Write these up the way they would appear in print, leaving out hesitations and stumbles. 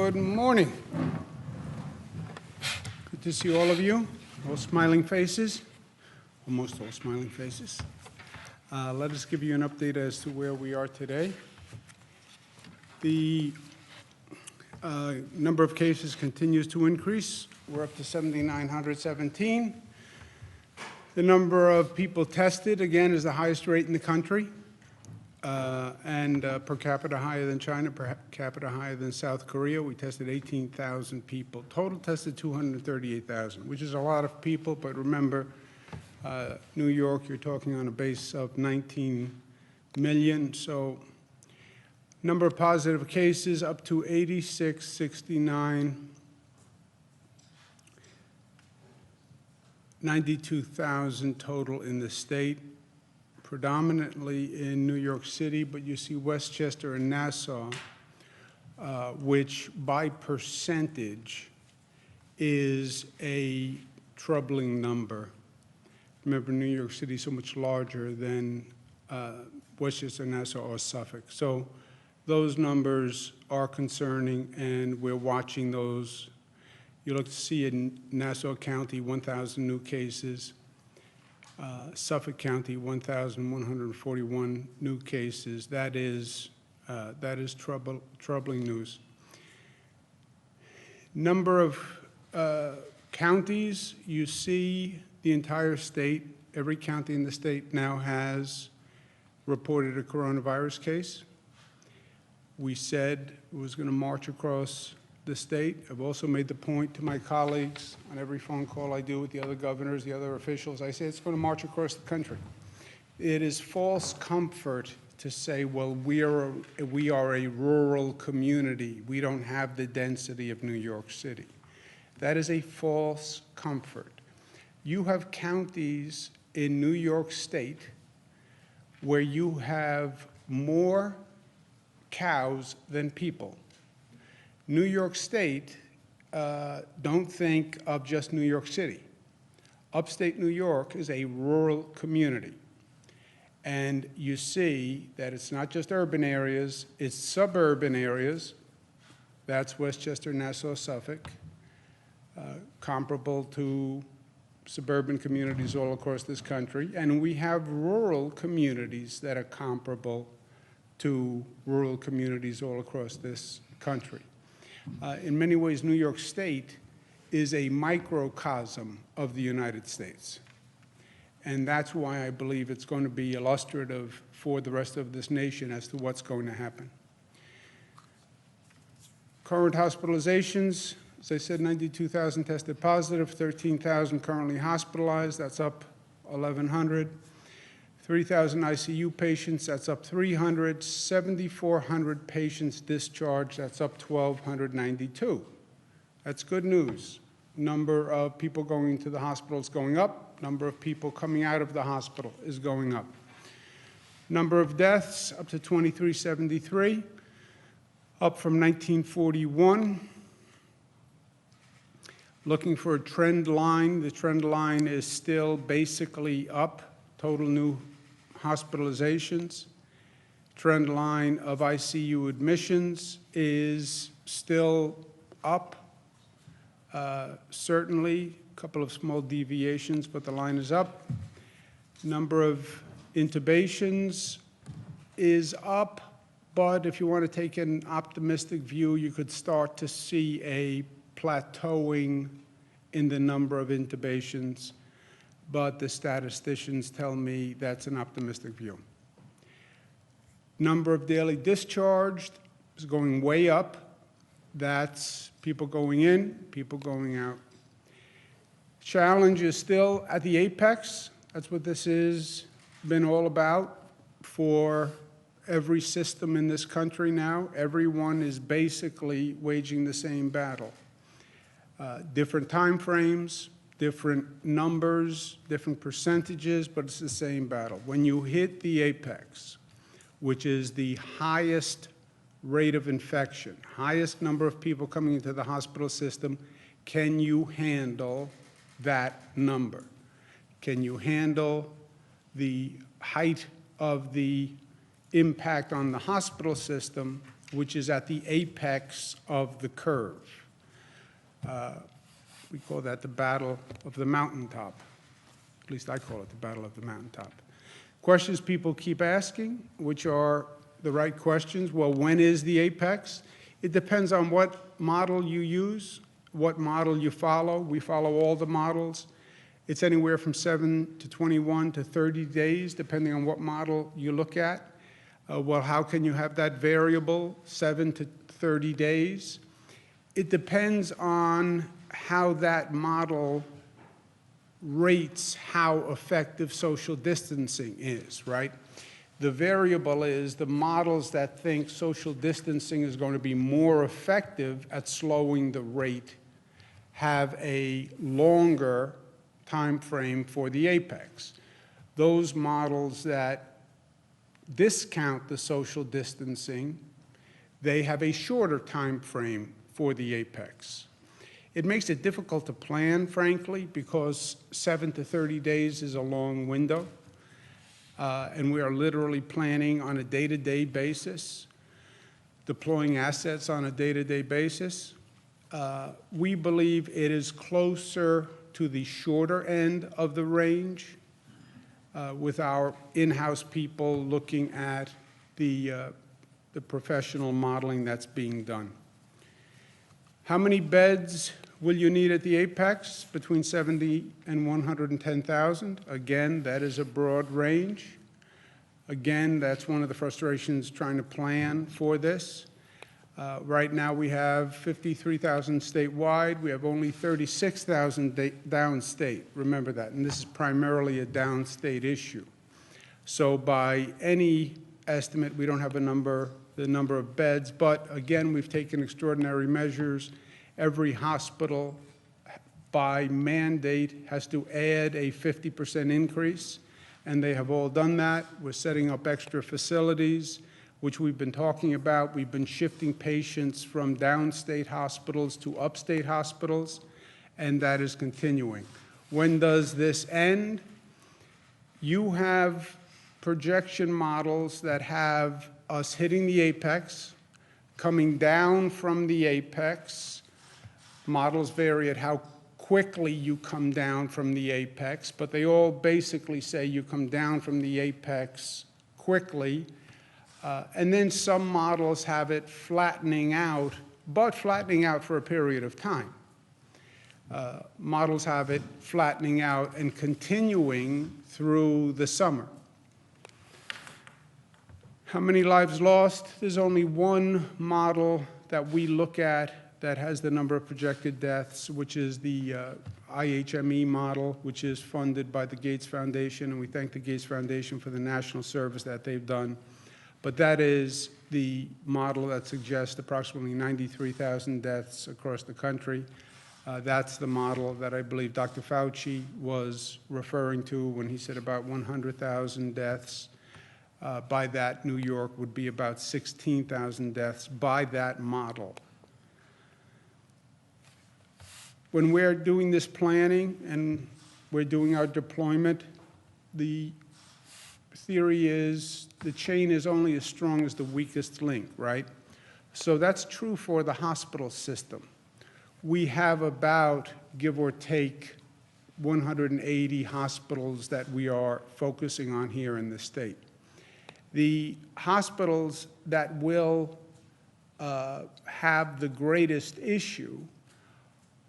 Good morning. Good to see all of you, all smiling faces, almost all smiling faces. Let us give you an update as to where we are today. The number of cases continues to increase. We're up to 7,917. The number of people tested, again, is the highest rate in the country, and per capita higher than China, per capita higher than South Korea. We tested 18,000 people. Total tested 238,000, which is a lot of people, but remember, New York, you're talking on a base of 19 million, so number of positive cases up to 8669. 92,000 total in the state, predominantly in New York City, but you see Westchester and Nassau, which by percentage is a troubling number. Remember, New York City is so much larger than Westchester, Nassau, or Suffolk. So those numbers are concerning, and we're watching those. You look to see in Nassau County, 1,000 new cases. Suffolk County, 1,141 new cases. That is troubling news. Number of counties, you see the entire state. Every county in the state now has reported a coronavirus case. We said it was going to march across the state. I've also made the point to my colleagues on every phone call I do with the other governors, the other officials. I say it's going to march across the country. It is false comfort to say, well, we are a rural community. We don't have the density of New York City. That is a false comfort. You have counties in New York State where you have more cows than people. New York State, don't think of just New York City. Upstate New York is a rural community. And you see that it's not just urban areas, it's suburban areas. That's Westchester, Nassau, Suffolk, comparable to suburban communities all across this country. And we have rural communities that are comparable to rural communities all across this country. In many ways, New York State is a microcosm of the United States. And that's why I believe it's going to be illustrative for the rest of this nation as to what's going to happen. Current hospitalizations, as I said, 92,000 tested positive, 13,000 currently hospitalized. That's up 1,100. 3,000 ICU patients, that's up 300, 7,400 patients discharged, that's up 1,292. That's good news. Number of people going to the hospital is going up. Number of people coming out of the hospital is going up. Number of deaths up to 2,373, up from 1941. Looking for a trend line. The trend line is still basically up. Total new hospitalizations. Trend line of ICU admissions is still up. Certainly, a couple of small deviations, but the line is up. Number of intubations is up, but if you want to take an optimistic view, you could start to see a plateauing in the number of intubations. But the statisticians tell me that's an optimistic view. Number of daily discharged is going way up. That's people going in, people going out. Challenge is still at the apex. That's what this has been all about for every system in this country now. Everyone is basically waging the same battle. Different time frames, different numbers, different percentages, but it's the same battle. When you hit the apex, which is the highest rate of infection, highest number of people coming into the hospital system, can you handle that number? Can you handle the height of the impact on the hospital system which is at the apex of the curve. We call that the battle of the mountaintop. At least I call it the battle of the mountaintop. Questions people keep asking, which are the right questions. Well, when is the apex? It depends on what model you use, what model you follow. We follow all the models. It's anywhere from 7 to 21 to 30 days, depending on what model you look at. Well, how can you have that variable, 7 to 30 days? It depends on how that model rates how effective social distancing is, right? The variable is the models that think social distancing is going to be more effective at slowing the rate have a longer time frame for the apex. Those models that discount the social distancing, they have a shorter time frame for the apex. It makes it difficult to plan, frankly, because 7 to 30 days is a long window. And we are literally planning on a day-to-day basis, deploying assets on a day-to-day basis. We believe it is closer to the shorter end of the range with our in-house people looking at the professional modeling that's being done. How many beds will you need at the apex? Between 70 and 110,000. Again, that is a broad range. Again, that's one of the frustrations trying to plan for this. Right now we have 53,000 statewide. We have only 36,000 downstate. Remember that. And this is primarily a downstate issue. So by any estimate, we don't have the number of beds, but again, we've taken extraordinary measures. Every hospital, by mandate, has to add a 50% increase, and they have all done that. We're setting up extra facilities, which we've been talking about. We've been shifting patients from downstate hospitals to upstate hospitals, and that is continuing. When does this end? You have projection models that have us hitting the apex, coming down from the apex. Models vary at how quickly you come down from the apex, but they all basically say you come down from the apex quickly. And then some models have it flattening out, but flattening out for a period of time. Models have it flattening out and continuing through the summer. How many lives lost? There's only one model that we look at that has the number of projected deaths, which is the IHME model, which is funded by the Gates Foundation, and we thank the Gates Foundation for the national service that they've done. But that is the model that suggests approximately 93,000 deaths across the country. That's the model that I believe Dr. Fauci was referring to when he said about 100,000 deaths. By that, New York would be about 16,000 deaths by that model. When we're doing this planning and we're doing our deployment, the theory is the chain is only as strong as the weakest link, right? So that's true for the hospital system. We have about, give or take, 180 hospitals that we are focusing on here in the state. The hospitals that will have the greatest issue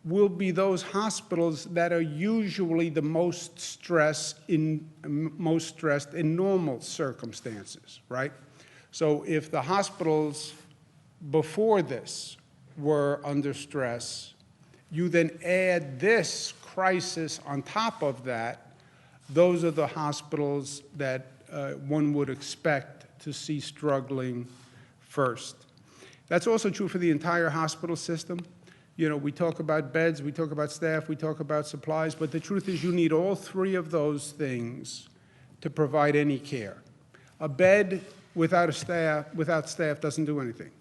will be those hospitals that are usually the most stressed in normal circumstances, right? So if the hospitals before this were under stress, you then add this crisis on top of that, those are the hospitals that one would expect to see struggling first. That's also true for the entire hospital system. You know, we talk about beds, we talk about staff, we talk about supplies, but the truth is you need all three of those things to provide any care. A bed without staff doesn't do anything.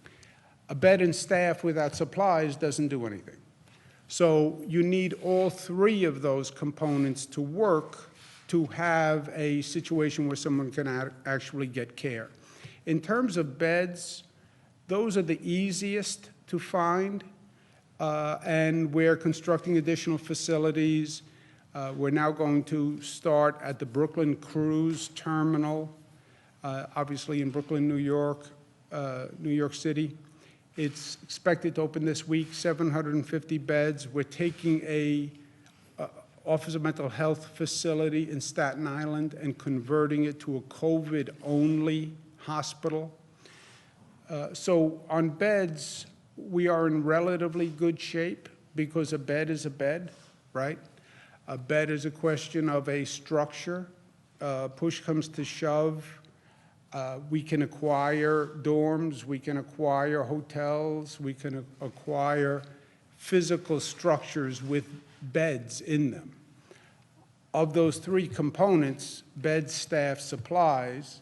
A bed and staff without supplies doesn't do anything. So you need all three of those components to work to have a situation where someone can actually get care. In terms of beds, Those are the easiest to find, and we're constructing additional facilities. We're now going to start at the Brooklyn Cruise Terminal, obviously in Brooklyn, New York City. It's expected to open this week, 750 beds. We're taking a Office of Mental Health facility in Staten Island and converting it to a COVID-only hospital. So on beds, we are in relatively good shape because a bed is a bed, right? A bed is a question of a structure. Push comes to shove. We can acquire dorms, we can acquire hotels, we can acquire physical structures with beds in them. Of those three components, beds, staff, supplies,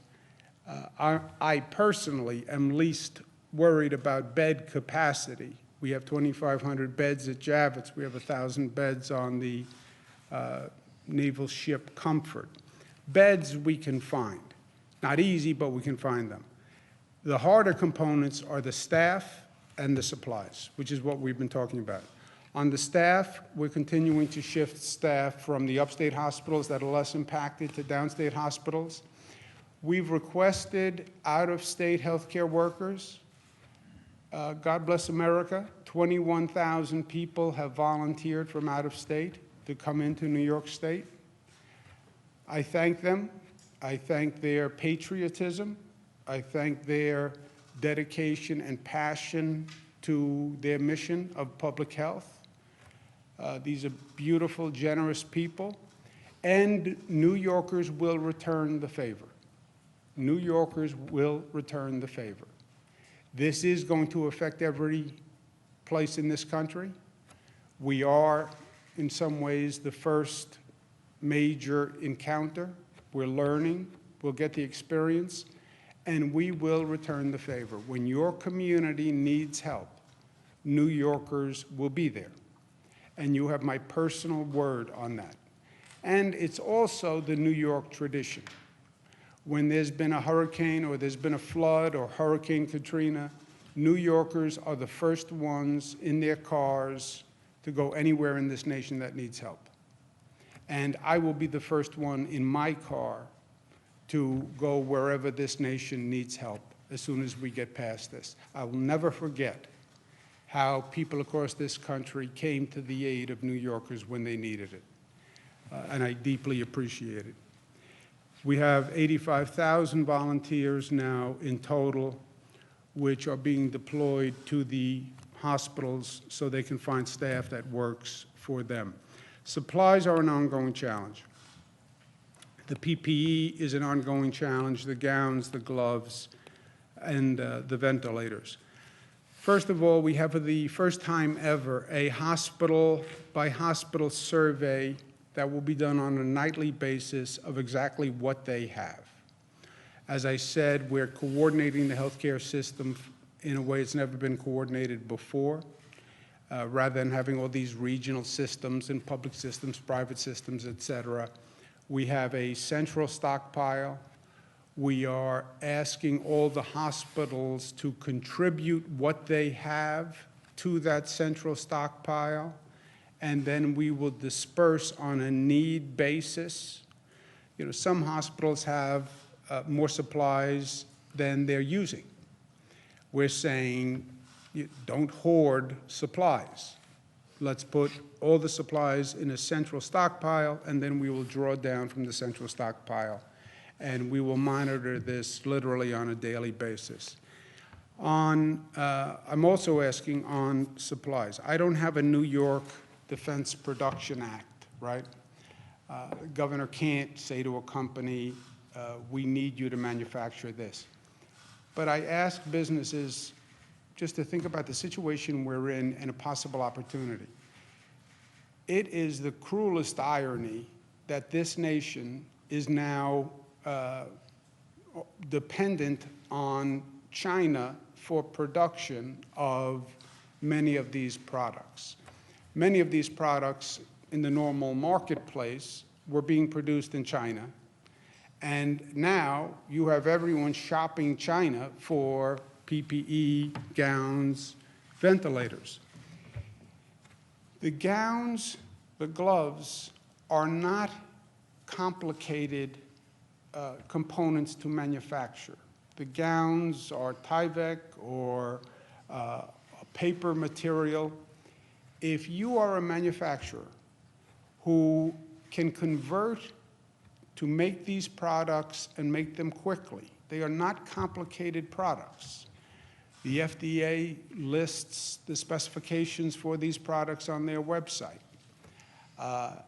I personally am least worried about bed capacity. We have 2,500 beds at Javits. We have 1,000 beds on the naval ship Comfort. Beds we can find. Not easy, but we can find them. The harder components are the staff and the supplies, which is what we've been talking about. On the staff, we're continuing to shift staff from the upstate hospitals that are less impacted to downstate hospitals. We've requested out-of-state healthcare workers. God bless America, 21,000 people have volunteered from out of state to come into New York State. I thank them. I thank their patriotism. I thank their dedication and passion to their mission of public health. These are beautiful, generous people, and New Yorkers will return the favor. New Yorkers will return the favor. This is going to affect every place in this country. We are, in some ways, the first major encounter. We're learning, we'll get the experience, and we will return the favor. When your community needs help, New Yorkers will be there. And you have my personal word on that. And it's also the New York tradition. When there's been a hurricane or there's been a flood or Hurricane Katrina, New Yorkers are the first ones in their cars to go anywhere in this nation that needs help. And I will be the first one in my car to go wherever this nation needs help as soon as we get past this. I will never forget how people across this country came to the aid of New Yorkers when they needed it. And I deeply appreciate it. We have 85,000 volunteers now in total, which are being deployed to the hospitals so they can find staff that works for them. Supplies are an ongoing challenge. The PPE is an ongoing challenge, the gowns, the gloves, and the ventilators. First of all, we have for the first time ever a hospital-by-hospital survey that will be done on a nightly basis of exactly what they have. As I said, we're coordinating the healthcare system in a way it's never been coordinated before. Rather than having all these regional systems and public systems, private systems, et cetera, we have a central stockpile. We are asking all the hospitals to contribute what they have to that central stockpile, and then we will disperse on a need basis. You know, some hospitals have more supplies than they're using. We're saying, don't hoard supplies. Let's put all the supplies in a central stockpile, and then we will draw down from the central stockpile. And we will monitor this literally on a daily basis. I'm also asking on supplies. I don't have a New York Defense Production Act, right? The governor can't say to a company, we need you to manufacture this. But I ask businesses just to think about the situation we're in and a possible opportunity. It is the cruelest irony that this nation is now dependent on China for production of many of these products. Many of these products in the normal marketplace were being produced in China. And now you have everyone shopping China for PPE, gowns, ventilators. The gowns, the gloves, are not complicated components to manufacture. The gowns are Tyvek or a paper material. If you are a manufacturer who can convert to make these products and make them quickly, they are not complicated products. The FDA lists the specifications for these products on their website.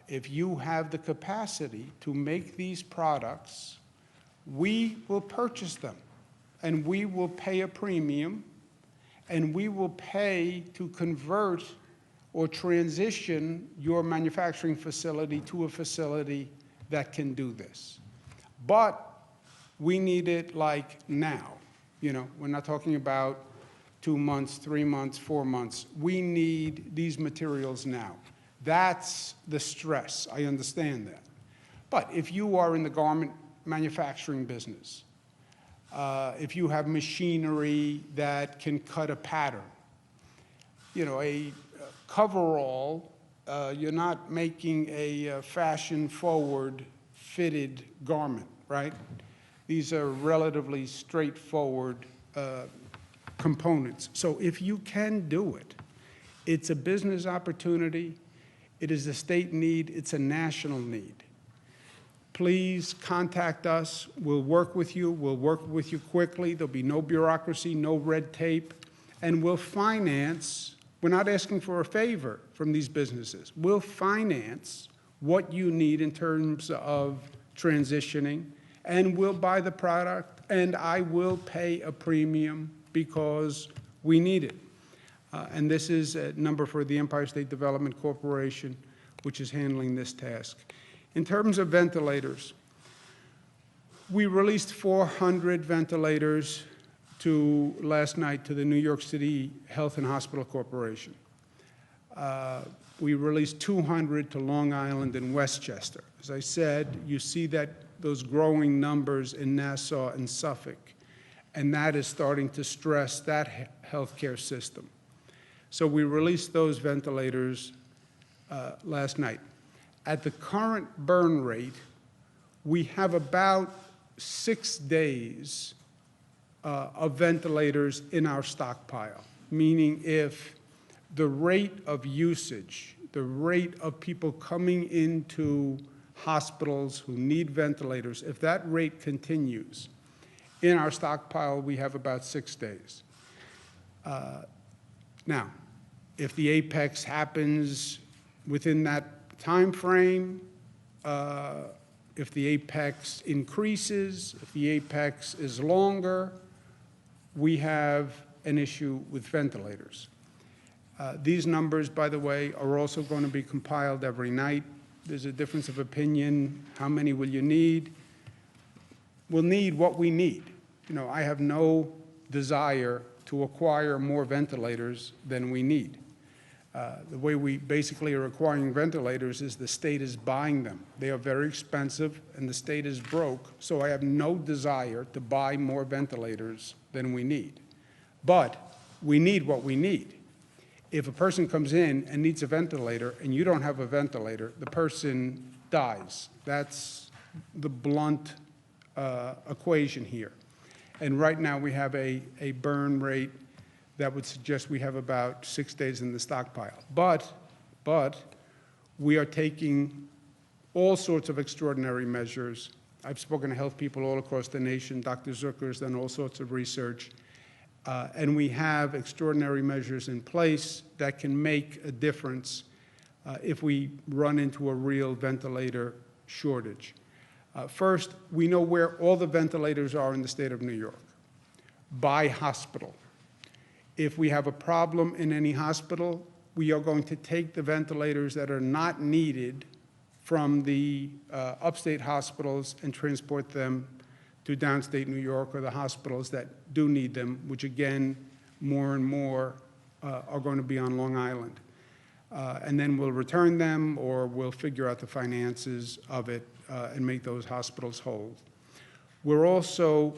If you have the capacity to make these products, we will purchase them, and we will pay a premium, and we will pay to convert or transition your manufacturing facility to a facility that can do this. But we need it like now. You know, we're not talking about 2 months, 3 months, 4 months. We need these materials now. That's the stress. I understand that. But if you are in the garment manufacturing business, if you have machinery that can cut a pattern, you know, a coverall, you're not making a fashion-forward fitted garment, right? These are relatively straightforward components. So if you can do it, it's a business opportunity, it is a state need, it's a national need. Please contact us. We'll work with you. We'll work with you quickly. There'll be no bureaucracy, no red tape, and we'll finance. We're not asking for a favor from these businesses. We'll finance what you need in terms of transitioning, and we'll buy the product, and I will pay a premium because we need it. And this is a number for the Empire State Development Corporation, which is handling this task. In terms of ventilators, we released 400 ventilators last night to the New York City Health and Hospital Corporation. We released 200 to Long Island and Westchester. As I said, you see those growing numbers in Nassau and Suffolk, and that is starting to stress that healthcare system. So we released those ventilators last night. At the current burn rate, we have about 6 days of ventilators in our stockpile, meaning if the rate of usage, the rate of people coming into hospitals who need ventilators, if that rate continues, in our stockpile we have about 6 days. Now, if the apex happens within that time frame, if the apex increases, if the apex is longer, we have an issue with ventilators. These numbers, by the way, are also going to be compiled every night. There's a difference of opinion. How many will you need? We'll need what we need. You know, I have no desire to acquire more ventilators than we need. The way we basically are acquiring ventilators is the state is buying them. They are very expensive, and the state is broke, so I have no desire to buy more ventilators than we need. But we need what we need. If a person comes in and needs a ventilator and you don't have a ventilator, the person dies. That's the blunt equation here. And right now we have a burn rate that would suggest we have about 6 days in the stockpile. But we are taking all sorts of extraordinary measures. I've spoken to health people all across the nation. Dr. Zucker's done all sorts of research. And we have extraordinary measures in place that can make a difference if we run into a real ventilator shortage. First, we know where all the ventilators are in the state of New York, by hospital. If we have a problem in any hospital, we are going to take the ventilators that are not needed from the upstate hospitals and transport them to downstate New York or the hospitals that do need them, which again, more and more are going to be on Long Island. And then we'll return them, or we'll figure out the finances of it and make those hospitals whole. We're also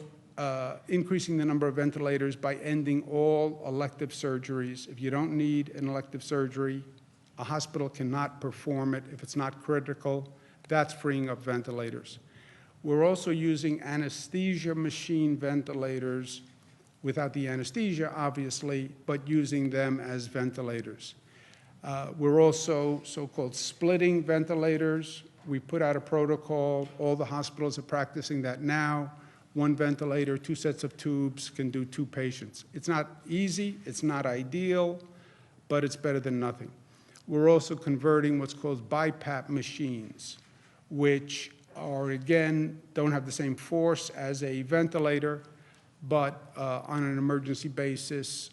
increasing the number of ventilators by ending all elective surgeries. If you don't need an elective surgery, a hospital cannot perform it if it's not critical. That's freeing up ventilators. We're also using anesthesia machine ventilators without the anesthesia, obviously, but using them as ventilators. We're also so-called splitting ventilators. We put out a protocol. All the hospitals are practicing that now. One ventilator, 2 sets of tubes can do 2 patients. It's not easy, it's not ideal, but it's better than nothing. We're also converting what's called BiPAP machines, which are, again, don't have the same force as a ventilator, but on an emergency basis,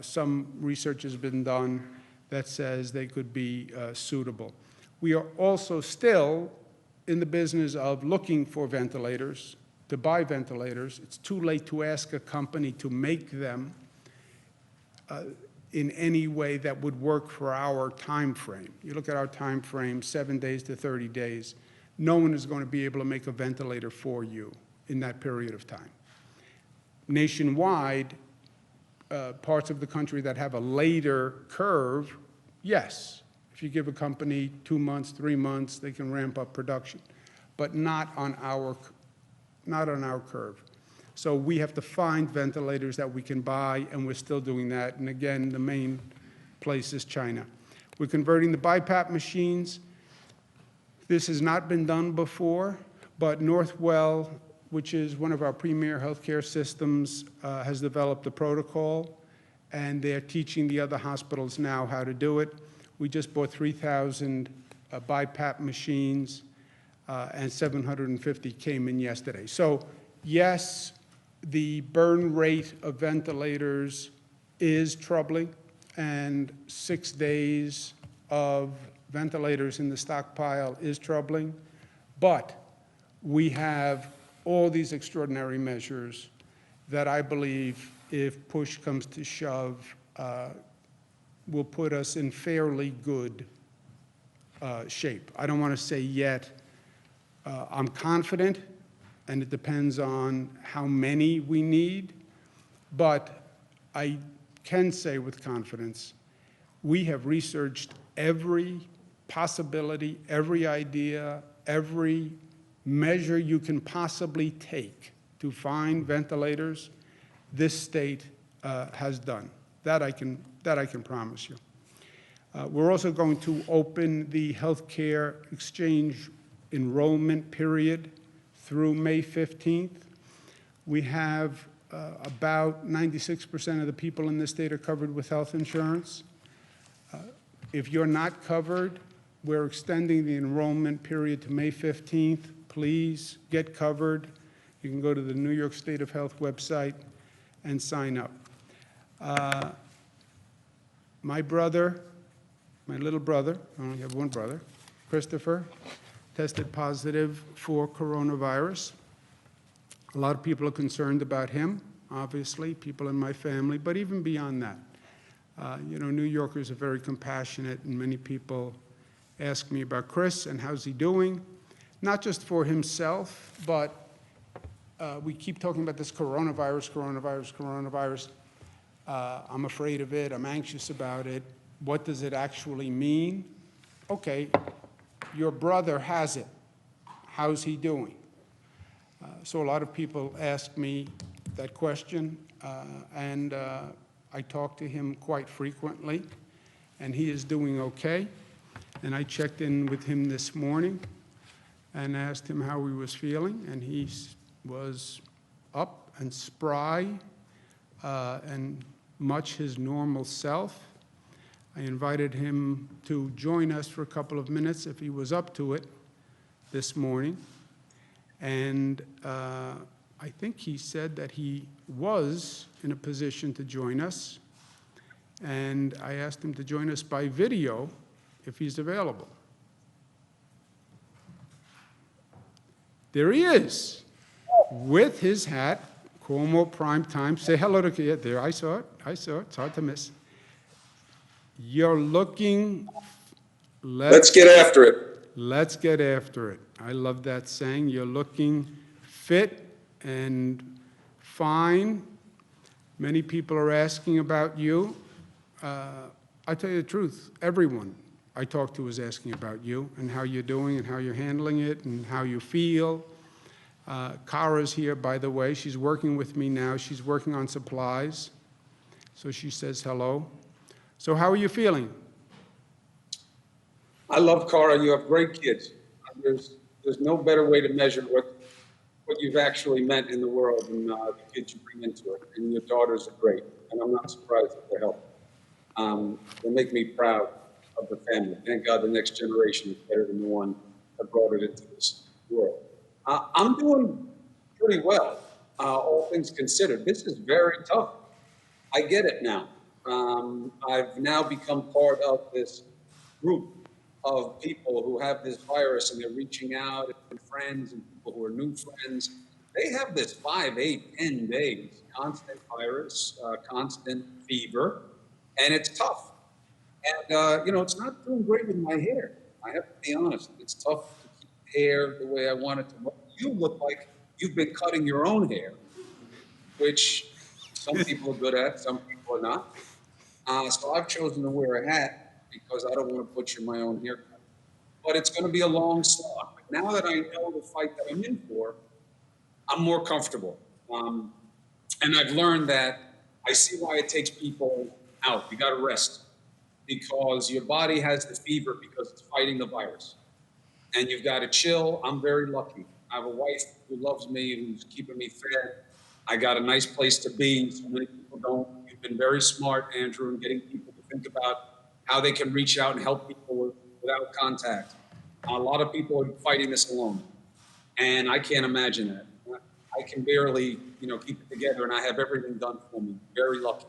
some research has been done that says they could be suitable. We are also still in the business of looking for ventilators, to buy ventilators. It's too late to ask a company to make them in any way that would work for our time frame. You look at our time frame, 7 days to 30 days. No one is going to be able to make a ventilator for you in that period of time. Nationwide, parts of the country that have a later curve, yes. If you give a company 2 months, 3 months, they can ramp up production, but not on our curve. So we have to find ventilators that we can buy, and we're still doing that. And again, the main place is China. We're converting the BiPAP machines. This has not been done before, but Northwell, which is one of our premier healthcare systems, has developed a protocol, and they're teaching the other hospitals now how to do it. We just bought 3,000 BiPAP machines, and 750 came in yesterday. So yes, the burn rate of ventilators is troubling, and 6 days of ventilators in the stockpile is troubling, but we have all these extraordinary measures that I believe, if push comes to shove, will put us in fairly good shape. I don't want to say yet. I'm confident, and it depends on how many we need, but I can say with confidence, we have researched every possibility, every idea, every measure you can possibly take to find ventilators. This state has done. That I can promise you. We're also going to open the healthcare exchange enrollment period through May 15th. We have about 96% of the people in this state are covered with health insurance. If you're not covered, we're extending the enrollment period to May 15th. Please get covered. You can go to the New York State of Health website and sign up. My brother, my little brother, I only have one brother, Christopher, tested positive for coronavirus. A lot of people are concerned about him, obviously, people in my family, but even beyond that. You know, New Yorkers are very compassionate, and many people ask me about Chris and how's he doing, not just for himself, but we keep talking about this coronavirus. I'm afraid of it. I'm anxious about it. What does it actually mean? Okay, your brother has it. How's he doing? So a lot of people ask me that question, and I talk to him quite frequently, and he is doing okay. And I checked in with him this morning and asked him how he was feeling, and he was up and spry and much his normal self. I invited him to join us for a couple of minutes if he was up to it this morning. And I think he said that he was in a position to join us. And I asked him to join us by video if he's available. There he is, with his hat, Cuomo prime time. Say hello to Kia. There, I saw it. It's hard to miss. You're looking, let's get after it. Let's get after it. I love that saying. You're looking fit and fine. Many people are asking about you. I tell you the truth, everyone I talk to is asking about you and how you're doing and how you're handling it and how you feel. Kara's here, by the way. She's working with me now. She's working on supplies. So she says hello. So how are you feeling? I love Cara. You have great kids. There's no better way to measure what you've actually meant in the world than the kids you bring into it. And your daughters are great. And I'm not surprised at their help. They make me proud of the family. Thank God the next generation is better than the one that brought it into this world. I'm doing pretty well, all things considered. This is very tough. I get it now. I've now become part of this group of people who have this virus and they're reaching out and friends and people who are new friends. They have this 5, 8, 10 days, constant virus, constant fever, and it's tough. And, it's not doing great with my hair. I have to be honest. It's tough to keep hair the way I want it to look. You look like you've been cutting your own hair, which some people are good at, some people are not. So I've chosen to wear a hat because I don't want to butcher my own haircut. But it's going to be a long slog. But now that I know the fight that I'm in for, I'm more comfortable. And I've learned that I see why it takes people out. You got to rest because your body has the fever because it's fighting the virus. And you've got to chill. I'm very lucky. I have a wife who loves me, who's keeping me fed. I got a nice place to be. So many people don't. You've been very smart, Andrew, in getting people to think about how they can reach out and help people without contact. A lot of people are fighting this alone. And I can't imagine that. I can barely, keep it together, and I have everything done for me. Very lucky.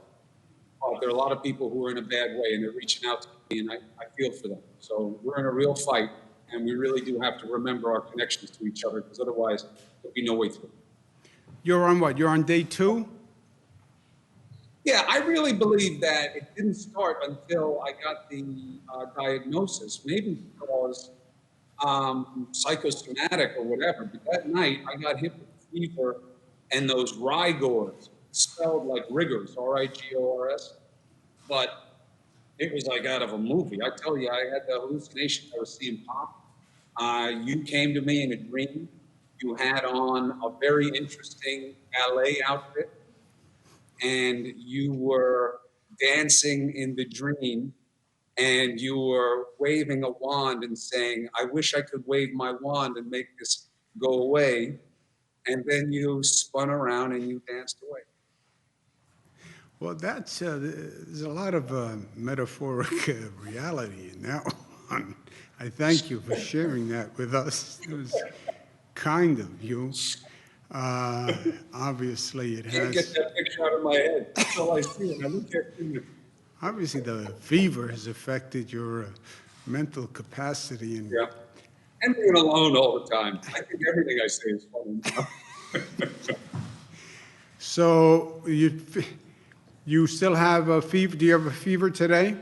There are a lot of people who are in a bad way, and they're reaching out to me, and I feel for them. So we're in a real fight, and we really do have to remember our connections to each other, because otherwise there'll be no way through. You're on what? You're on day 2? Yeah, I really believe that it didn't start until I got the diagnosis, maybe because psychosomatic or whatever. But that night, I got hit with fever and those rigors, spelled like rigors, R-I-G-O-R-S. But it was like out of a movie. I tell you, I had the hallucination. I was seeing pop. You came to me in a dream. You had on a very interesting ballet outfit, and you were dancing in the dream, and you were waving a wand and saying, "I wish I could wave my wand and make this go away." And then you spun around and you danced away. Well, there's a lot of metaphoric reality in that one. I thank you for sharing that with us. It was kind of you. Obviously, it I can't get has. that picture out of my head. That's all I see when I look at you. Obviously, the fever has affected your mental capacity. And Yeah. And being alone all the time. I think everything I say is funny now. so you still have a fever? Do you have a fever today?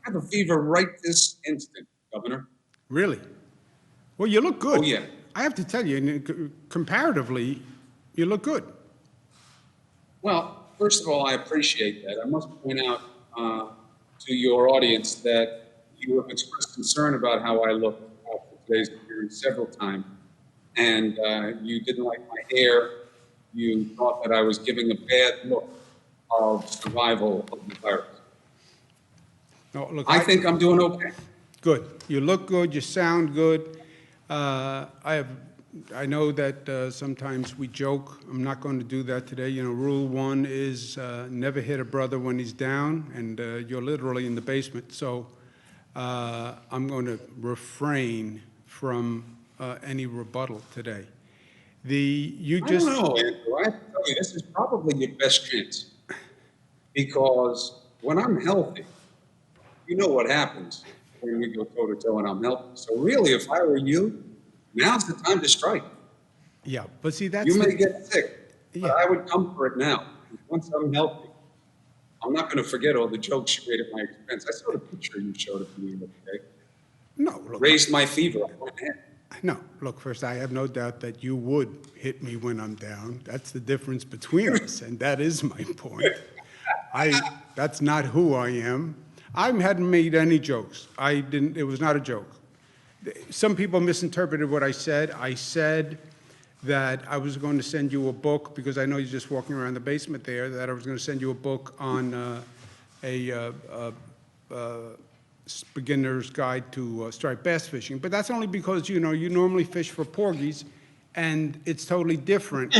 I have a fever right this instant, Governor. Really? Well, you look good. Oh, yeah. I have to tell you, comparatively, you look good. Well, first of all, I appreciate that. I must point out to your audience that you have expressed concern about how I look after today's appearance several times. And you didn't like my hair. You thought that I was giving a bad look of survival of the virus. No, look, I think I'm doing okay. Good. You look good. You sound good. I know that sometimes we joke. I'm not going to do that today. Rule 1 is never hit a brother when he's down, and you're literally in the basement. So I'm going to refrain from any rebuttal today. I don't know, Andrew. I have to tell you, this is probably your best chance. Because when I'm healthy, you know what happens when we go toe-to-toe and I'm healthy. So really, if I were you, now's the time to strike. Yeah, but see, that's You may get sick, but Yeah. I would come for it now. Once I'm healthy, I'm not going to forget all the jokes you made at my expense. I saw the picture you showed of me the other day. No, look, Raised my fever. I went ahead. No, look, first, I have no doubt that you would hit me when I'm down. That's the difference between us, and that is my point. That's not who I am. I hadn't made any jokes. It was not a joke. Some people misinterpreted what I said. I said that I was going to send you a book, because I know you're just walking around the basement there, that I was going to send you a book on beginner's guide to striped bass fishing. But that's only because, you normally fish for porgies, and it's totally different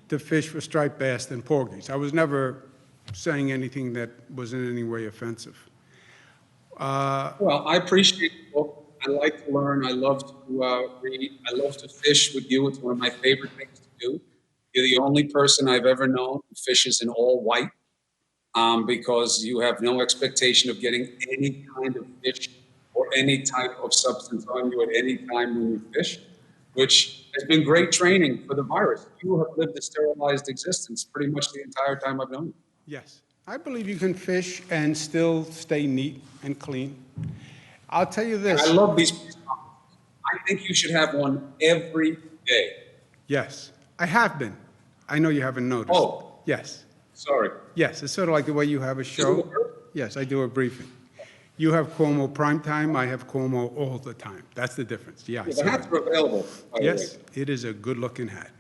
to fish for striped bass than porgies. I was never saying anything that was in any way offensive. Well, I appreciate the book. I like to learn. I love to read. I love to fish with you. It's one of my favorite things to do. You're the only person I've ever known who fishes in all white, because you have no expectation of getting any kind of fish or any type of substance on you at any time when you fish, which has been great training for the virus. You have lived a sterilized existence pretty much the entire time I've known you. Yes, I believe you can fish and still stay neat and clean. I'll tell you this. I love these press conferences. I think you should have one every day. Yes, I have been. I know you haven't noticed. Oh. Yes. Sorry. Yes, it's sort of like the way you have a show. Yes, I do a briefing. You have Cuomo prime time, I have Cuomo all the time. That's the difference. Yeah, I The see hats that. are available, by the Yes, way. it is a good-looking hat.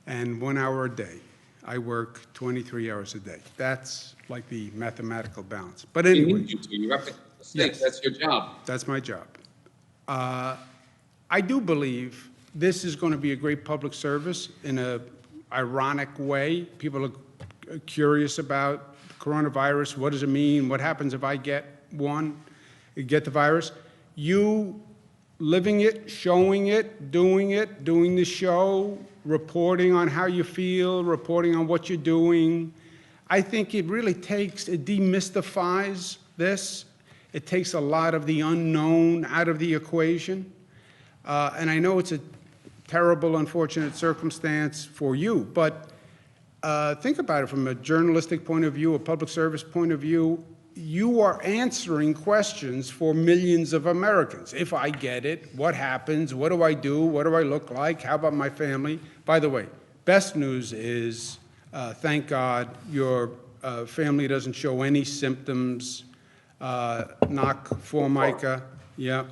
And 1 hour a day. I work 23 hours a day. That's like the mathematical balance. But You anyway, need you to. You have to keep the state. Yes. That's your job. that's my job. I do believe this is going to be a great public service in a ironic way. People are curious about coronavirus. What does it mean? What happens if I get the virus? You living it, showing it, doing the show, reporting on how you feel, reporting on what you're doing. I think it demystifies this. It takes a lot of the unknown out of the equation. And I know it's a terrible, unfortunate circumstance for you, but think about it from a journalistic point of view, a public service point of view. You are answering questions for millions of Americans. If I get it, what happens? What do I do? What do I look like? How about my family? By the way, best news is, thank God, your family doesn't show any symptoms. Knock Formica, yeah.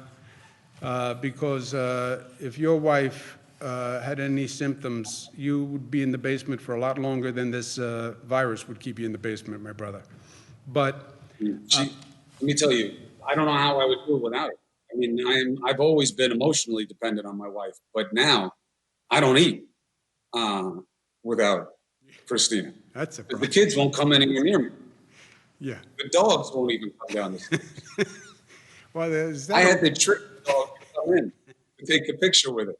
Because if your wife had any symptoms, you would be in the basement for a lot longer than this virus would keep you in the basement, my brother. But Let me tell you, I don't know how I would do it without it. I mean, I've always been emotionally dependent on my wife, but now I don't eat without Christina. that's a The problem. kids won't come anywhere near me. Yeah. The dogs won't even come down the stairs. Well, is I that, had to trick the dog to come in to take a picture with it.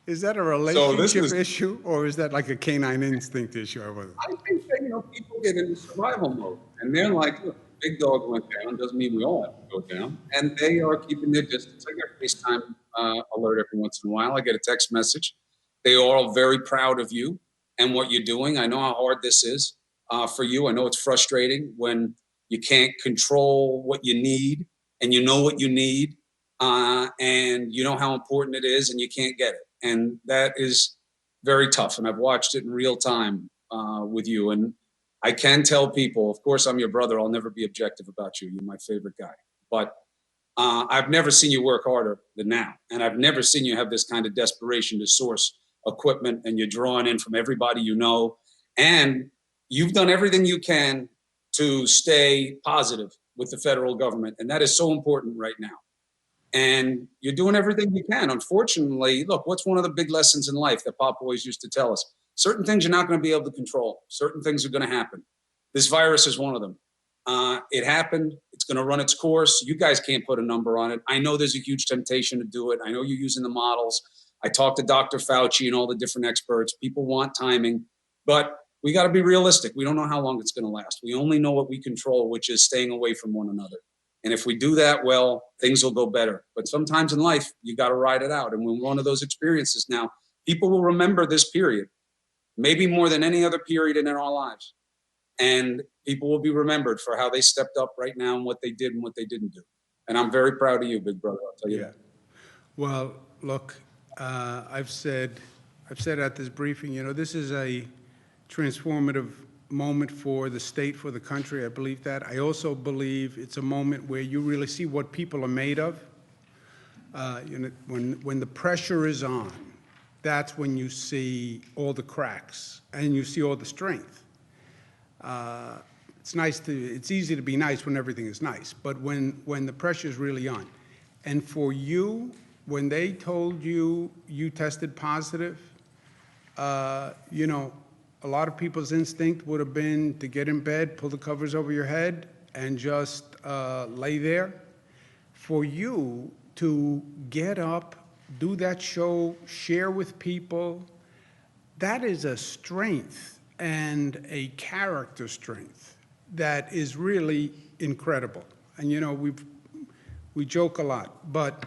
is that a So this relationship was- issue, or is that like a canine instinct issue? I wasn't. I think that, people get into survival mode and they're like, look, big dog went down, doesn't mean we all have to go down. And they are keeping their distance. I get a FaceTime alert every once in a while. I get a text message. They are all very proud of you and what you're doing. I know how hard this is for you. I know it's frustrating when you can't control what you need and you know what you need and you know how important it is and you can't get it. And that is very tough. And I've watched it in real time with you. And I can tell people, of course, I'm your brother. I'll never be objective about you. You're my favorite guy. But I've never seen you work harder than now. And I've never seen you have this kind of desperation to source equipment and you're drawing in from everybody you know. And you've done everything you can to stay positive with the federal government. And that is so important right now. And you're doing everything you can. Unfortunately, look, what's one of the big lessons in life that Pop always used to tell us? Certain things you're not going to be able to control. Certain things are going to happen. This virus is one of them. It happened. It's going to run its course. You guys can't put a number on it. I know there's a huge temptation to do it. I know you're using the models. I talked to Dr. Fauci and all the different experts. People want timing, but we got to be realistic. We don't know how long it's going to last. We only know what we control, which is staying away from one another. And if we do that well, things will go better. But sometimes in life, you got to ride it out. And when one of those experiences now, people will remember this period, maybe more than any other period in our lives. And people will be remembered for how they stepped up right now and what they did and what they didn't do. And I'm very proud of you, big brother. I'll tell you that. Well, look, I've said at this briefing, this is a transformative moment for the state, for the country. I believe that. I also believe it's a moment where you really see what people are made of. When the pressure is on, that's when you see all the cracks and you see all the strength. It's easy to be nice when everything is nice, but when the pressure is really on. And for you, when they told you you tested positive, a lot of people's instinct would have been to get in bed, pull the covers over your head, and just lay there. For you to get up, do that show, share with people, that is a strength and a character strength that is really incredible. And we joke a lot, but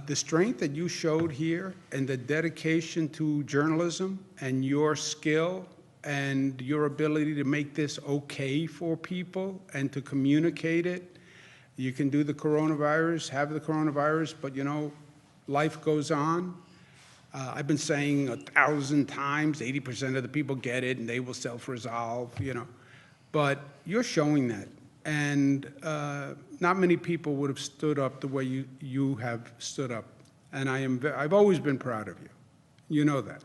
the strength that you showed here and the dedication to journalism and your skill and your ability to make this okay for people and to communicate it. You can do the coronavirus, have the coronavirus, but life goes on. I've been saying 1,000 times, 80% of the people get it and they will self-resolve, But you're showing that. And not many people would have stood up the way you have stood up. And I've always been proud of you. You know that.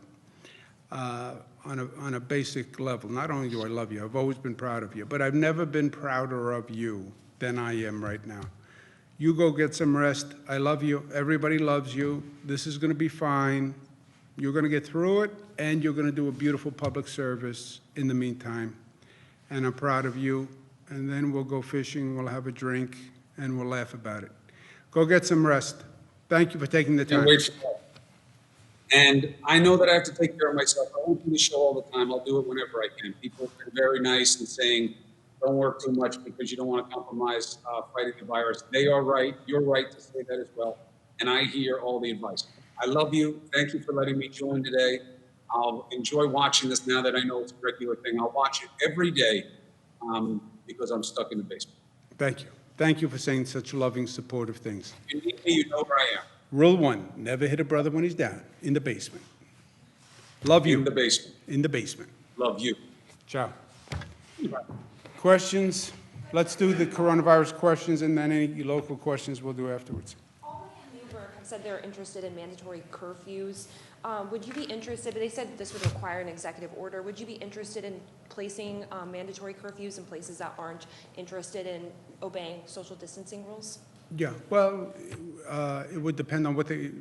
On a basic level. Not only do I love you, I've always been proud of you. But I've never been prouder of you than I am right now. You go get some rest. I love you. Everybody loves you. This is going to be fine. You're going to get through it, and you're going to do a beautiful public service in the meantime. And I'm proud of you. And then we'll go fishing, we'll have a drink, and we'll laugh about it. Go get some rest. Thank you for taking the time. Can't wait for that. And I know that I have to take care of myself. I won't do the show all the time. I'll do it whenever I can. People have been very nice in saying, don't work too much because you don't want to compromise fighting the virus. They are right. You're right to say that as well. And I hear all the advice. I love you. Thank you for letting me join today. I'll enjoy watching this now that I know it's a regular thing. I'll watch it every day because I'm stuck in the basement. Thank you. Thank you for saying such loving, supportive things. If you need me, you know where I am. Rule 1, never hit a brother when he's down, in the basement. Love you. In the basement. In the basement. Love you. Ciao. Questions? Let's do the coronavirus questions, and then any local questions we'll do afterwards. Albany and Newburgh have said they're interested in mandatory curfews. Would you be interested, they said this would require an executive order, would you be interested in placing mandatory curfews in places that aren't interested in obeying social distancing rules? Yeah, well, it would depend on what the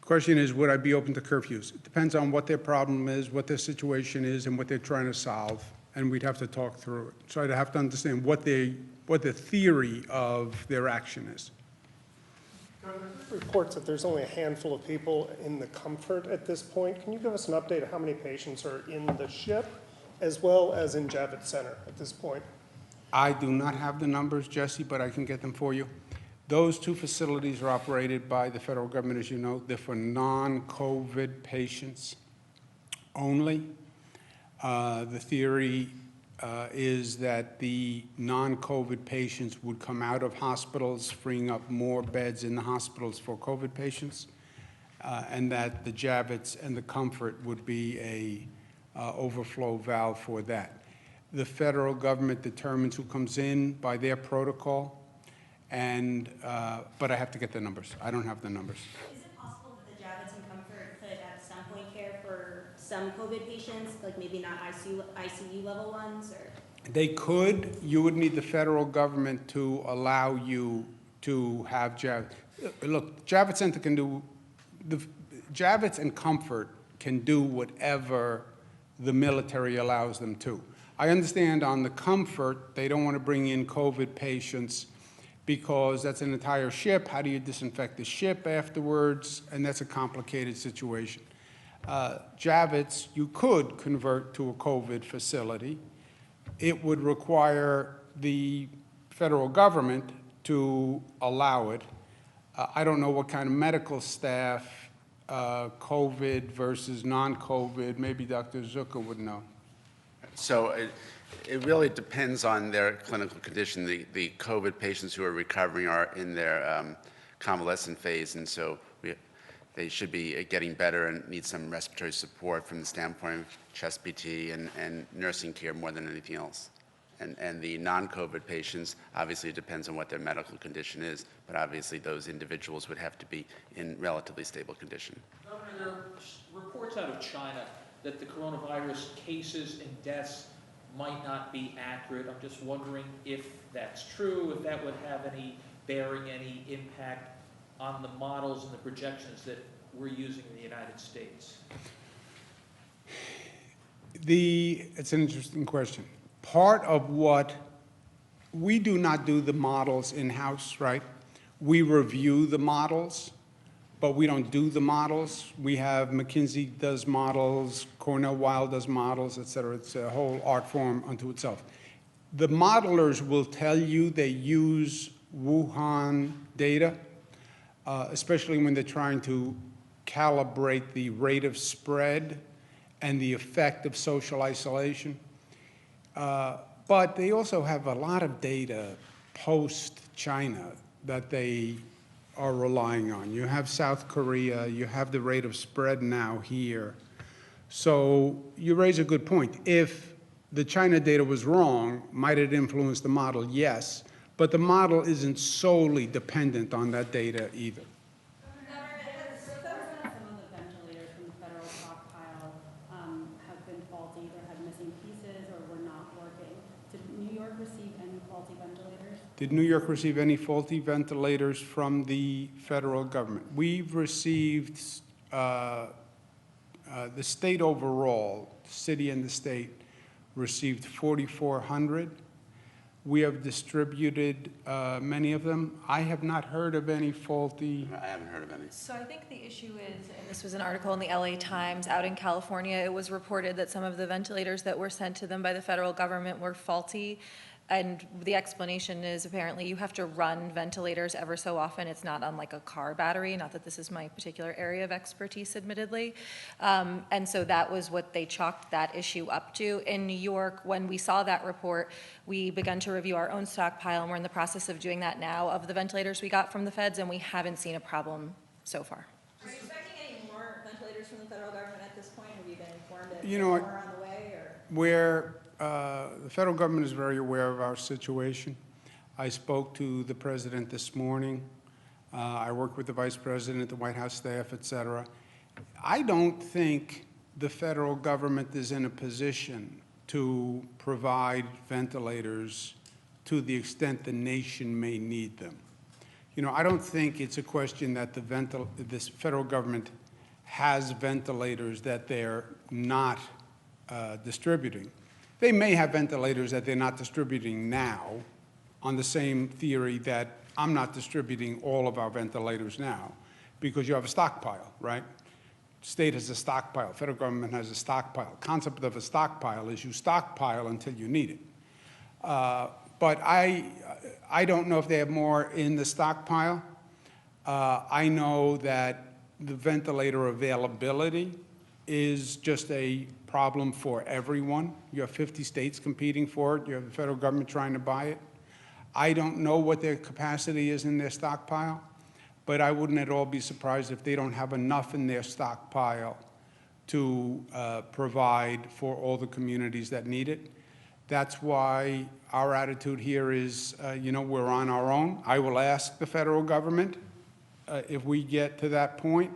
question is, would I be open to curfews? It depends on what their problem is, what their situation is, and what they're trying to solve, and we'd have to talk through it. So I'd have to understand what the theory of their action is. Reports that there's only a handful of people in the Comfort at this point. Can you give us an update of how many patients are in the ship as well as in Javits Center at this point? I do not have the numbers, Jesse, but I can get them for you. Those two facilities are operated by the federal government, as you know. They're for non-COVID patients only. The theory is that the non-COVID patients would come out of hospitals, freeing up more beds in the hospitals for COVID patients, and that the Javits and the Comfort would be a overflow valve for that. The federal government determines who comes in by their protocol, and but I have to get the numbers. I don't have the numbers. Is it possible that the Javits and Comfort could have some point care for some COVID patients, like maybe not ICU level ones, or? They could. You would need the federal government to allow you to have Javits. Look, Javits Center can do, the Javits and Comfort can do whatever the military allows them to. I understand on the Comfort, they don't want to bring in COVID patients because that's an entire ship. How do you disinfect the ship afterwards? And that's a complicated situation. Javits, you could convert to a COVID facility. It would require the federal government to allow it. I don't know what kind of medical staff, COVID versus non-COVID, maybe Dr. Zucker would know. So it really depends on their clinical condition. The COVID patients who are recovering are in their convalescent phase, and so they should be getting better and need some respiratory support from the standpoint of chest PT and nursing care more than anything else. And the non-COVID patients, obviously it depends on what their medical condition is, but obviously those individuals would have to be in relatively stable condition. Governor, there are reports out of China that the coronavirus cases and deaths might not be accurate. I'm just wondering if that's true, if that would have any bearing, any impact on the models and the projections that we're using in the United States. It's an interesting question. Part of what, we do not do the models in-house, right? We review the models, but we don't do the models. We have McKinsey does models, Cornell Weil does models, et cetera. It's a whole art form unto itself. The modelers will tell you they use Wuhan data, especially when they're trying to calibrate the rate of spread and the effect of social isolation. But they also have a lot of data post-China that they are relying on. You have South Korea, you have the rate of spread now here. So you raise a good point. If the China data was wrong, might it influence the model? Yes, but the model isn't solely dependent on that data either. Some of the ventilators from the federal stockpile have been faulty, either had missing pieces or were not working. Did New York receive any faulty ventilators? Did New York receive any faulty ventilators from the federal government? We've received, the state overall, the city and the state, received 4,400. We have distributed many of them. I have not heard of any faulty. I haven't heard of any. So I think the issue is, and this was an article in the LA Times out in California, it was reported that some of the ventilators that were sent to them by the federal government were faulty. And the explanation is apparently you have to run ventilators ever so often. It's not unlike a car battery, not that this is my particular area of expertise, admittedly. And so that was what they chalked that issue up to. In New York, when we saw that report, we began to review our own stockpile, and we're in the process of doing that now of the ventilators we got from the feds, and we haven't seen a problem so far. Are you expecting any more ventilators from the federal government at this point? Have you been informed that You there's know, more on the way, or? The federal government is very aware of our situation. I spoke to the president this morning. I worked with the vice president, the White House staff, et cetera. I don't think the federal government is in a position to provide ventilators to the extent the nation may need them. You know, I don't think it's a question that this federal government has ventilators that they're not distributing. They may have ventilators that they're not distributing now, on the same theory that I'm not distributing all of our ventilators now, because you have a stockpile, right? State has a stockpile, federal government has a stockpile. Concept of a stockpile is you stockpile until you need it. But I don't know if they have more in the stockpile. I know that the ventilator availability is just a problem for everyone. You have 50 states competing for it. You have the federal government trying to buy it. I don't know what their capacity is in their stockpile, but I wouldn't at all be surprised if they don't have enough in their stockpile to provide for all the communities that need it. That's why our attitude here is, you know, we're on our own. I will ask the federal government if we get to that point.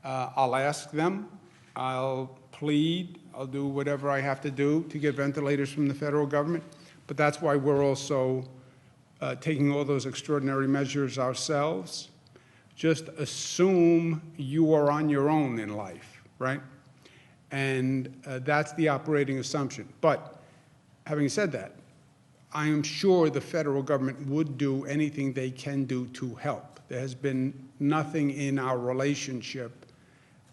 I'll ask them. I'll plead. I'll do whatever I have to do to get ventilators from the federal government. But that's why we're also taking all those extraordinary measures ourselves. Just assume you are on your own in life, right? And that's the operating assumption. But having said that, I am sure the federal government would do anything they can do to help. There has been nothing in our relationship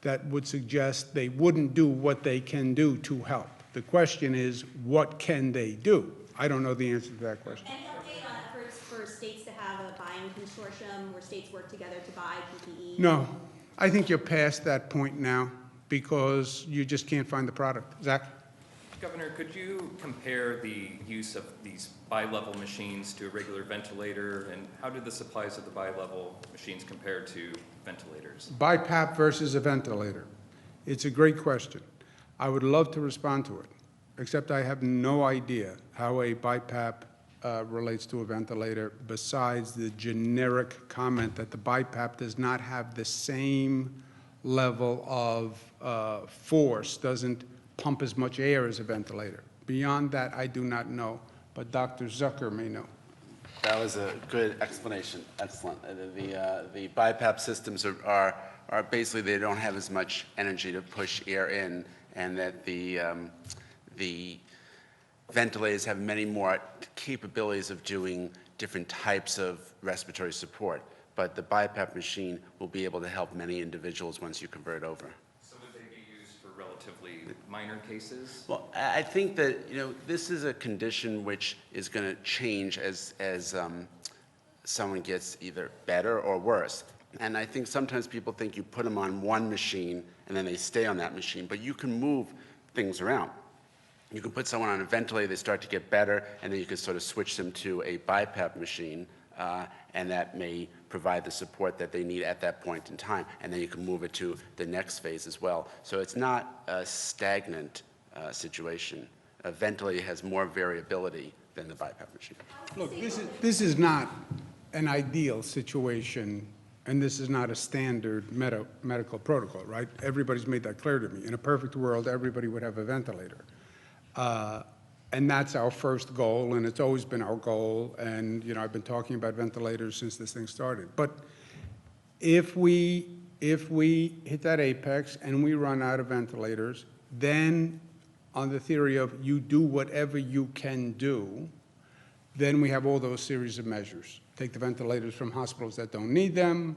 that would suggest they wouldn't do what they can do to help. The question is, what can they do? I don't know the answer to that question. Any update on efforts for states to have a buying consortium where states work together to buy PPE? No, I think you're past that point now because you just can't find the product. Zach? Governor, could you compare the use of these bi-level machines to a regular ventilator, and how do the supplies of the bi-level machines compare to ventilators? BiPAP versus a ventilator. It's a great question. I would love to respond to it, except I have no idea how a BiPAP relates to a ventilator, besides the generic comment that the BiPAP does not have the same level of force, doesn't pump as much air as a ventilator. Beyond that, I do not know, but Dr. Zucker may know. That was a good explanation. Excellent. The BiPAP systems are basically, they don't have as much energy to push air in, and that the ventilators have many more capabilities of doing different types of respiratory support. But the BiPAP machine will be able to help many individuals once you convert over. So would they be used for relatively minor cases? Well, I think that, this is a condition which is going to change as someone gets either better or worse. And I think sometimes people think you put them on one machine and then they stay on that machine, but you can move things around. You can put someone on a ventilator, they start to get better, and then you can sort of switch them to a BiPAP machine, and that may provide the support that they need at that point in time. And then you can move it to the next phase as well. So it's not a stagnant situation. A ventilator has more variability than the BiPAP machine. Look, this is not an ideal situation, and this is not a standard medical protocol, right? Everybody's made that clear to me. In a perfect world, everybody would have a ventilator. And that's our first goal, and it's always been our goal. And I've been talking about ventilators since this thing started. But if we hit that apex and we run out of ventilators, then on the theory of you do whatever you can do, then we have all those series of measures. Take the ventilators from hospitals that don't need them,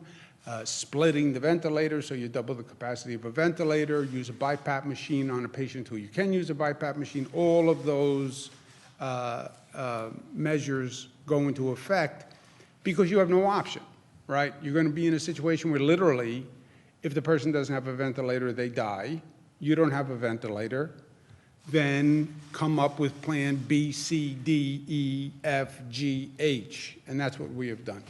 splitting the ventilator so you double the capacity of a ventilator, use a BiPAP machine on a patient who you can use a BiPAP machine. All of those measures go into effect because you have no option, right? You're going to be in a situation where literally, if the person doesn't have a ventilator, they die. You don't have a ventilator. Then come up with plan B, C, D, E, F, G, H, and that's what we have done.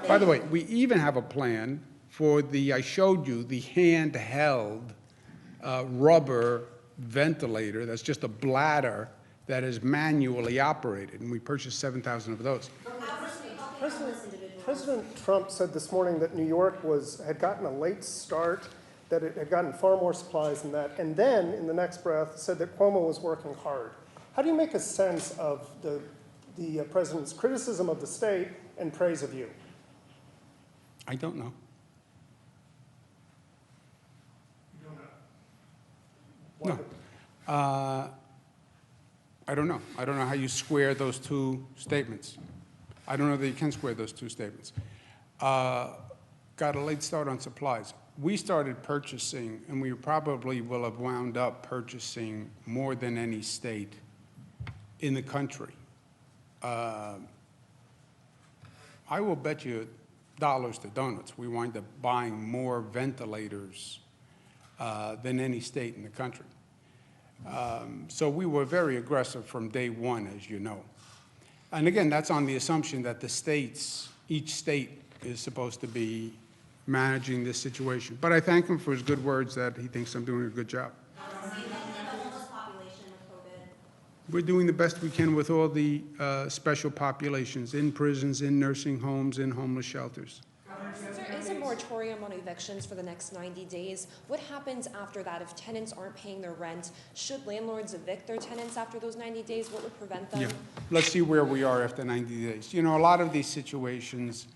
By the way, we even have a plan for I showed you, the handheld rubber ventilator that's just a bladder that is manually operated, and we purchased 7,000 of those. President Trump said this morning that New York had gotten a late start, that it had gotten far more supplies than that, and then, in the next breath, said that Cuomo was working hard. How do you make a sense of the president's criticism of the state and praise of you? I don't know. You don't know? No. I don't know. I don't know how you square those two statements. I don't know that you can square those two statements. Got a late start on supplies. We started purchasing, and we probably will have wound up purchasing more than any state in the country. I will bet you dollars to donuts we wind up buying more ventilators than any state in the country. So we were very aggressive from day one, as you know. And again, that's on the assumption that each state is supposed to be managing this situation. But I thank him for his good words that he thinks I'm doing a good job. We're doing the best we can with all the special populations in prisons, in nursing homes, in homeless shelters. Since there is a moratorium on evictions for the next 90 days, what happens after that if tenants aren't paying their rent? Should landlords evict their tenants after those 90 days? What would prevent them? Yeah. Let's see where we are after 90 days. A lot of these situations,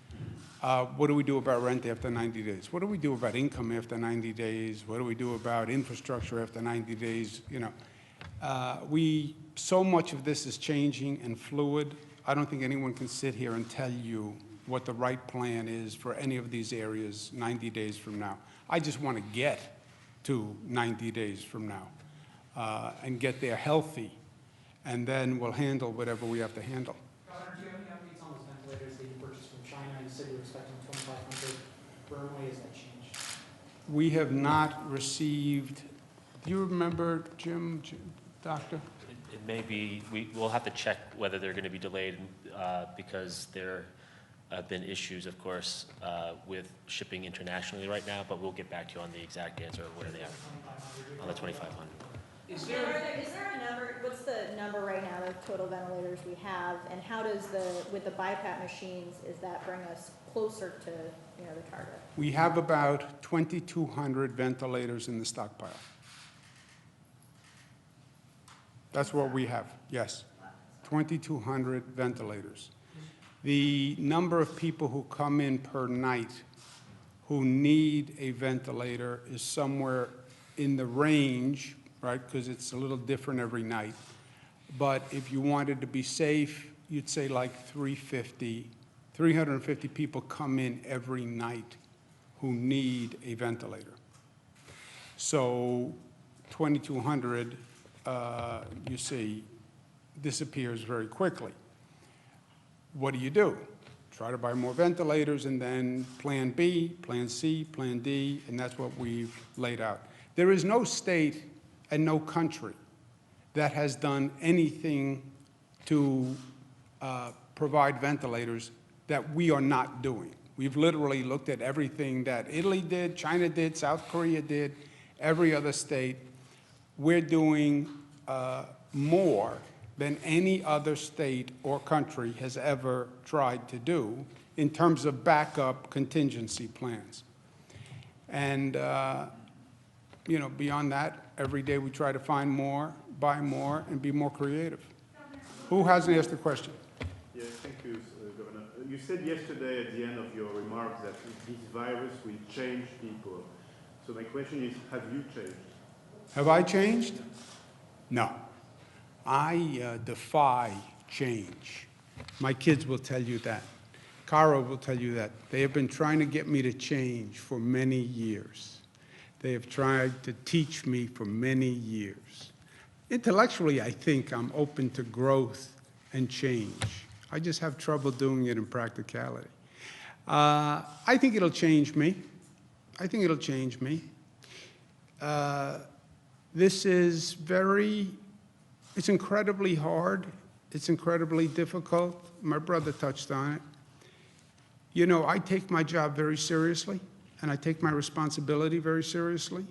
what do we do about rent after 90 days? What do we do about income after 90 days? What do we do about infrastructure after 90 days? So much of this is changing and fluid. I don't think anyone can sit here and tell you what the right plan is for any of these areas 90 days from now. I just want to get to 90 days from now and get there healthy, and then we'll handle whatever we have to handle. Governor, do you have any updates on those ventilators that you purchased from China? You said you were expecting 2,500. Where has that changed? We have not received, do you remember, Jim? Doctor? It may be, we'll have to check whether they're going to be delayed because there have been issues, of course, with shipping internationally right now, but we'll get back to you on the exact answer of where they are on the 2,500. Is there a number, what's the number right now of total ventilators we have, and how does with the BiPAP machines, is that bring us closer to, the target? We have about 2,200 ventilators in the stockpile. That's what we have, yes. 2,200 ventilators. The number of people who come in per night who need a ventilator is somewhere in the range, right, because it's a little different every night. But if you wanted to be safe, you'd say like 350 people come in every night who need a ventilator. So 2,200, you see, disappears very quickly. What do? Try to buy more ventilators, and then plan B, plan C, plan D, and that's what we've laid out. There is no state and no country that has done anything to provide ventilators that we are not doing. We've literally looked at everything that Italy did, China did, South Korea did, every other state. We're doing more than any other state or country has ever tried to do in terms of backup contingency plans. And, beyond that, every day we try to find more, buy more, and be more creative. Who hasn't asked a question? Yes, thank you, Governor. You said yesterday at the end of your remarks that this virus will change people. So my question is, have you changed? Have I changed? No. I defy change. My kids will tell you that. Cara will tell you that. They have been trying to get me to change for many years. They have tried to teach me for many years. Intellectually, I think I'm open to growth and change. I just have trouble doing it in practicality. I think it'll change me. I think it'll change me. This is it's incredibly hard. It's incredibly difficult. My brother touched on it. I take my job very seriously, and I take my responsibility very seriously.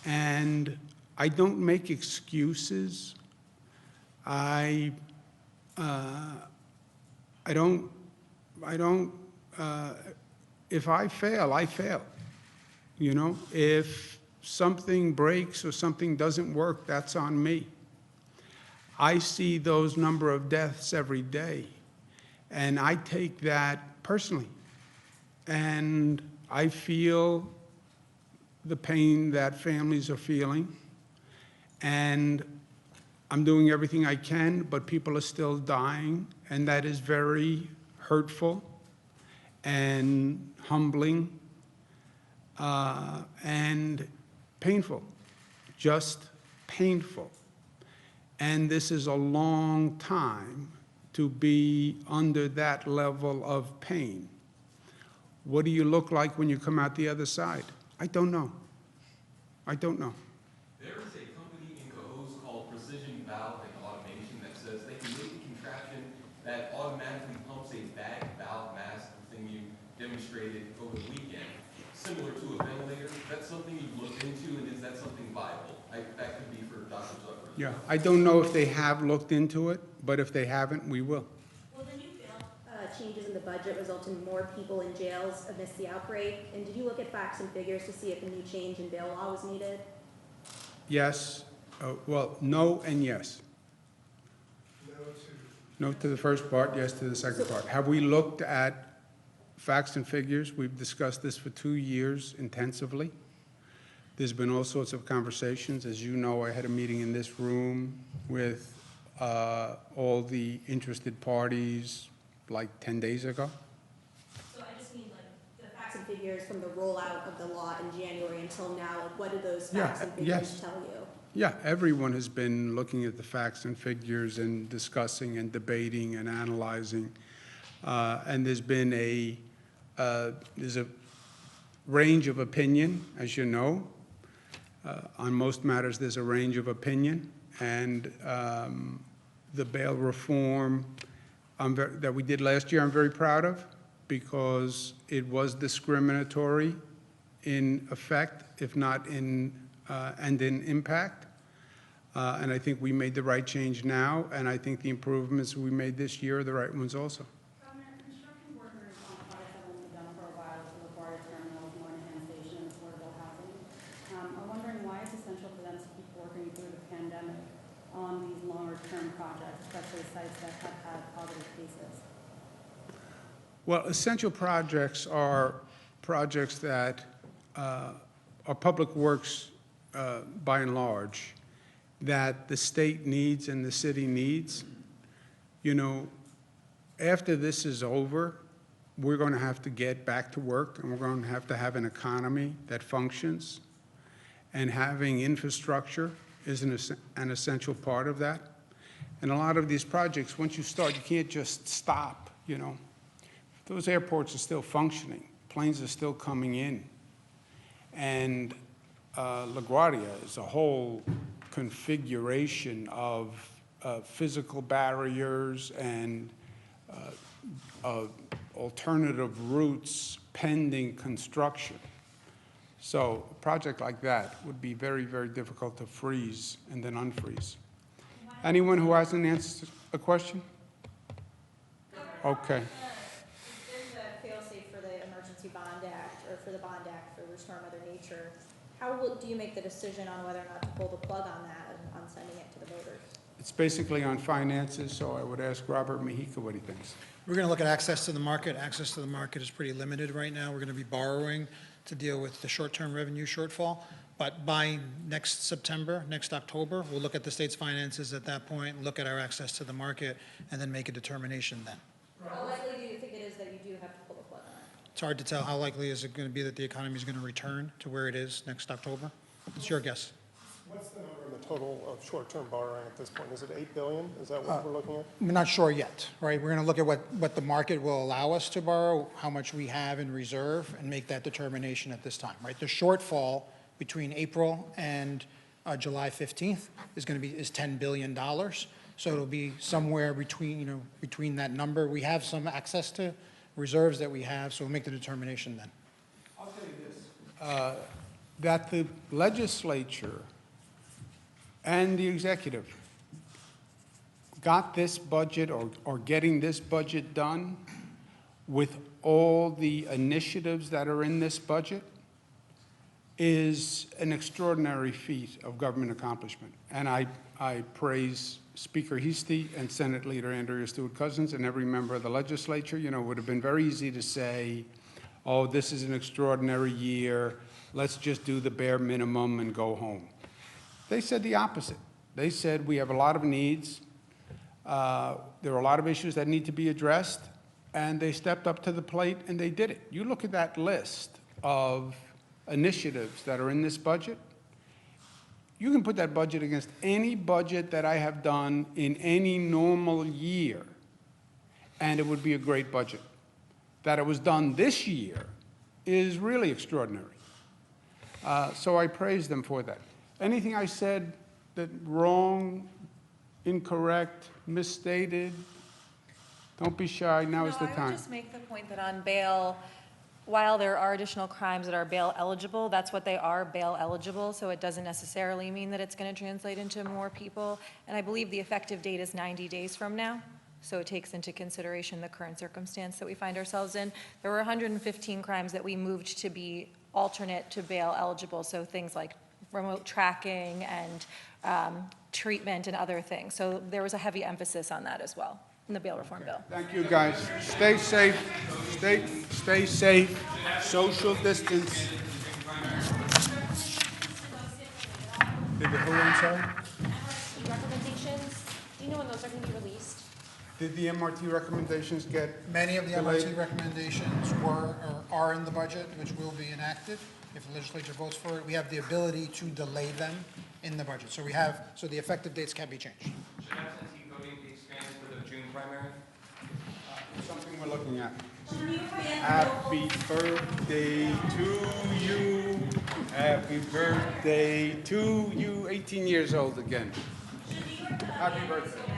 And I don't make excuses. I don't, if I fail, I fail. If something breaks or something doesn't work, that's on me. I see those number of deaths every day, and I take that personally. And I feel the pain that families are feeling, and I'm doing everything I can, but people are still dying, and that is very hurtful and humbling and painful, just painful. And this is a long time to be under that level of pain. What do you look like when you come out the other side? I don't know. I don't know. There is a company in Cohoes called Precision Valve and Automation that says they can make a contraption that automatically pumps a bag valve mask, the thing you demonstrated over the weekend, similar to a ventilator. That's something you've looked into, and is that something viable? That could be for Dr. Zucker. Yeah, I don't know if they have looked into it, but if they haven't, we will. Will the new bail changes in the budget result in more people in jails amidst the outbreak? And did you look at facts and figures to see if a new change in bail law was needed? Yes. Well, no and yes. No to the first part, yes to the second part. Have we looked at facts and figures? We've discussed this for 2 years intensively. There's been all sorts of conversations. As you know, I had a meeting in this room with all the interested parties like 10 days ago. So I just mean like the facts and figures from the rollout of the law in January until now, like what did those facts and figures tell you? Yeah, everyone has been looking at the facts and figures and discussing and debating and analyzing. And there's been there's a range of opinion, as you know. On most matters, there's a range of opinion. And the bail reform that we did last year, I'm very proud of, because it was discriminatory in effect, if not in, and in impact. And I think we made the right change now, and I think the improvements we made this year are the right ones also. Governor, construction workers on projects that have been done for a while, so the water terminals, Moynihan Station, affordable housing, are wondering why it's essential for them to keep working through the pandemic on these longer-term projects, especially sites that have had positive cases. Well, essential projects are projects that are public works by and large, that the state needs and the city needs. You know, after this is over, we're going to have to get back to work, and we're going to have an economy that functions, and having infrastructure is an essential part of that. And a lot of these projects, once you start, you can't just stop, you know. Those airports are still functioning. Planes are still coming in. And LaGuardia is a whole configuration of physical barriers and alternative routes pending construction. So a project like that would be very, very difficult to freeze and then unfreeze. Anyone who hasn't answered a question? Okay. There's a fail-safe for the Emergency Bond Act, or for the Bond Act for Restore Mother Nature. How do you make the decision on whether or not to pull the plug on that and on sending it to the voters? It's basically on finances, so I would ask Robert Mejica what he thinks. We're going to look at access to the market. Access to the market is pretty limited right now. We're going to be borrowing to deal with the short-term revenue shortfall. But by next September, next October, we'll look at the state's finances at that point, look at our access to the market, and then make a determination then. How likely do you think it is that you do have to pull the plug on it? It's hard to tell how likely is it going to be that the economy is going to return to where it is next October. It's your guess. What's the number in the total of short-term borrowing at this point? Is it 8 billion? Is that what we're looking at? We're not sure yet, right? We're going to look at what the market will allow us to borrow, how much we have in reserve, and make that determination at this time, right? The shortfall between April and July 15th is $10 billion. So it'll be somewhere between, between that number. We have some access to reserves that we have, so we'll make the determination then. I'll tell you this. That the legislature and the executive got this budget or getting this budget done with all the initiatives that are in this budget is an extraordinary feat of government accomplishment. And I praise Speaker Heastie and Senate Leader Andrea Stewart-Cousins and every member of the legislature. You know, it would have been very easy to say, oh, this is an extraordinary year. Let's just do the bare minimum and go home. They said the opposite. They said we have a lot of needs. There are a lot of issues that need to be addressed, and they stepped up to the plate and they did it. You look at that list of initiatives that are in this budget, you can put that budget against any budget that I have done in any normal year, and it would be a great budget. That it was done this year is really extraordinary. So I praise them for that. Anything I said that wrong, incorrect, misstated, don't be shy, now is the I would time. just make the point that on bail, while there are additional crimes that are bail eligible, that's what they are, bail eligible, so it doesn't necessarily mean that it's going to translate into more people. And I believe the effective date is 90 days from now, so it takes into consideration the current circumstance that we find ourselves in. There were 115 crimes that we moved to be alternate to bail eligible, so things like remote tracking and treatment and other things. So there was a heavy emphasis on that as well in the bail reform bill. Thank you, guys. Stay safe. Stay safe. Social distance. Did the who, I'm sorry? MRT recommendations, do you know when those are going to be released? Did the MRT recommendations get Many of the delayed? MRT recommendations were or are in the budget, which will be enacted if the legislature votes for it. We have the ability to delay them in the budget. So so the effective dates can be changed. Should absentee voting be expanded for the June primary? Something we're looking at. Happy birthday to you. Happy birthday to you. 18 years old again. Happy birthday.